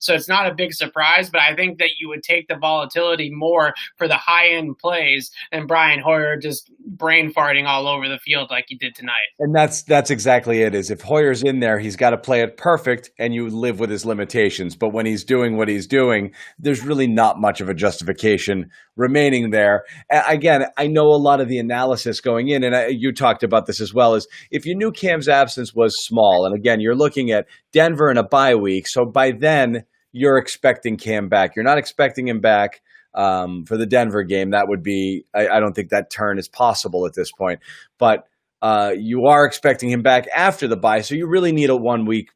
So it's not a big surprise, but I think that you would take the volatility more for the high-end plays than Brian Hoyer just brain farting all over the field like he did tonight. And that's exactly it. Is if Hoyer's in there, he's got to play it perfect, and you live with his limitations. But when he's doing what he's doing, there's really not much of a justification remaining there. Again, I know a lot of the analysis going in, and you talked about this as well, is if you knew Cam's absence was small, and again, you're looking at Denver in a bye week, so by then you're expecting Cam back. You're not expecting him back for the Denver game. That would be, I don't think that turn is possible at this point. But you are expecting him back after the bye, so you really need a 1 week,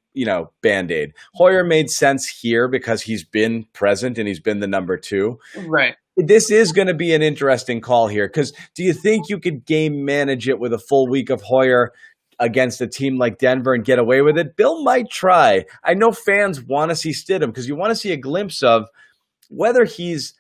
Band-Aid. Hoyer made sense here because he's been present and he's been the number 2. Right. This is going to be an interesting call here because do you think you could game manage it with a full week of Hoyer against a team like Denver and get away with it? Bill might try. I know fans want to see Stidham because you want to see a glimpse of whether he's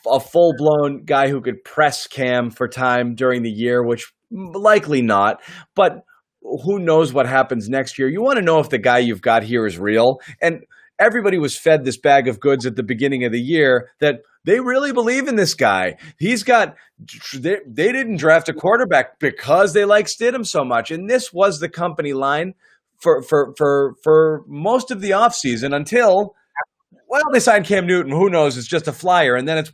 a full-blown guy who could press Cam for time during the year, which likely not, but who knows what happens next year. You want to know if the guy you've got here is real. And everybody was fed this bag of goods at the beginning of the year that they really believe in this guy. They didn't draft a quarterback because they like Stidham so much. And this was the company line for most of the offseason until, they signed Cam Newton. Who knows? It's just a flyer. And then it's,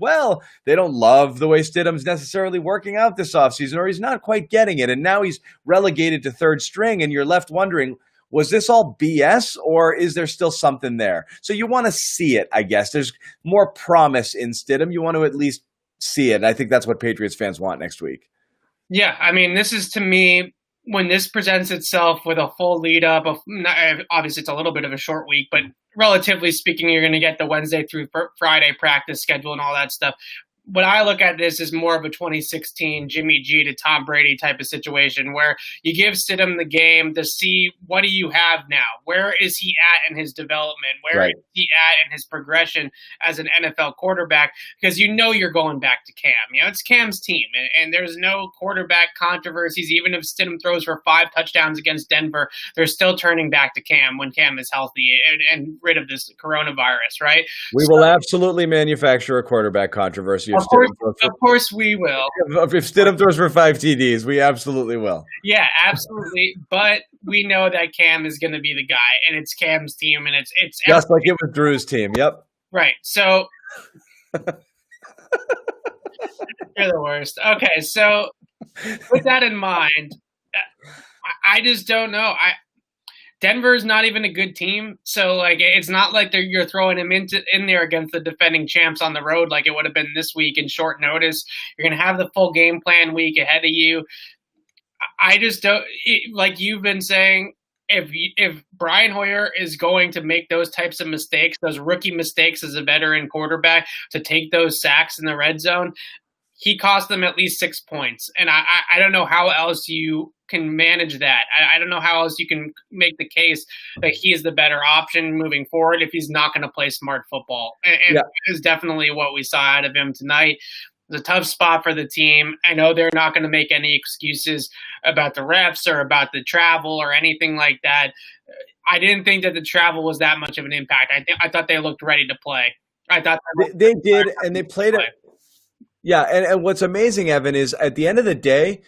they don't love the way Stidham's necessarily working out this offseason, or he's not quite getting it. And now he's relegated to third string, and you're left wondering, was this all BS, or is there still something there? So you want to see it, I guess. There's more promise in Stidham. You want to at least see it. And I think that's what Patriots fans want next week. Yeah, I mean, this is, to me, when this presents itself with a full lead up of, obviously it's a little bit of a short week, but relatively speaking, you're going to get the Wednesday through Friday practice schedule and all that stuff. When I look at this as more of a 2016 Jimmy G to Tom Brady type of situation where you give Stidham the game to see what do you have now? Where is he at in his development? Where is he at in his progression as an NFL quarterback? Because you're going back to Cam. It's Cam's team, and there's no quarterback controversies. Even if Stidham throws for 5 touchdowns against Denver, they're still turning back to Cam when Cam is healthy and rid of this coronavirus, right? We will absolutely manufacture a quarterback controversy. Of course we will. If Stidham throws for 5 TDs, we absolutely will. Yeah, absolutely. But we know that Cam is going to be the guy, and it's Cam's team, and it's just like it was Drew's team. Yep. Right. So you're the worst. Okay, so with that in mind, I just don't know. Denver is not even a good team, so it's not like you're throwing him in there against the defending champs on the road like it would have been this week in short notice. You're going to have the full game plan week ahead of you. I just don't, like you've been saying, if Brian Hoyer is going to make those types of mistakes, those rookie mistakes as a veteran quarterback, to take those sacks in the red zone, he cost them at least 6 points. And I don't know how else you can manage that. I don't know how else you can make the case that he is the better option moving forward if he's not going to play smart football. And that is definitely what we saw out of him tonight. It's a tough spot for the team. I know they're not going to make any excuses about the refs or about the travel or anything like that. I didn't think that the travel was that much of an impact. I thought they looked ready to play. I thought they did, and they played it. Yeah, and what's amazing, Evan, is at the end of the day,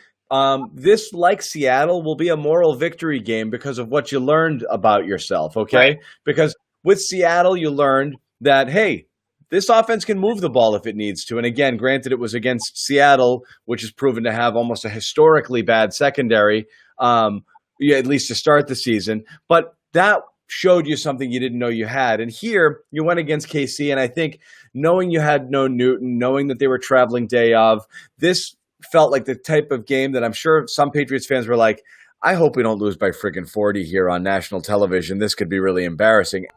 this, like Seattle, will be a moral victory game because of what you learned about yourself, okay? Right. Because with Seattle, you learned that, hey, this offense can move the ball if it needs to. And again, granted, it was against Seattle, which is proven to have almost a historically bad secondary, at least to start the season. But that showed you something you didn't know you had. And here, you went against KC, and I think knowing you had no Newton, knowing that they were traveling day of, this felt like the type of game that I'm sure some Patriots fans were like, I hope we don't lose by friggin' 40 here on national television. This could be really embarrassing.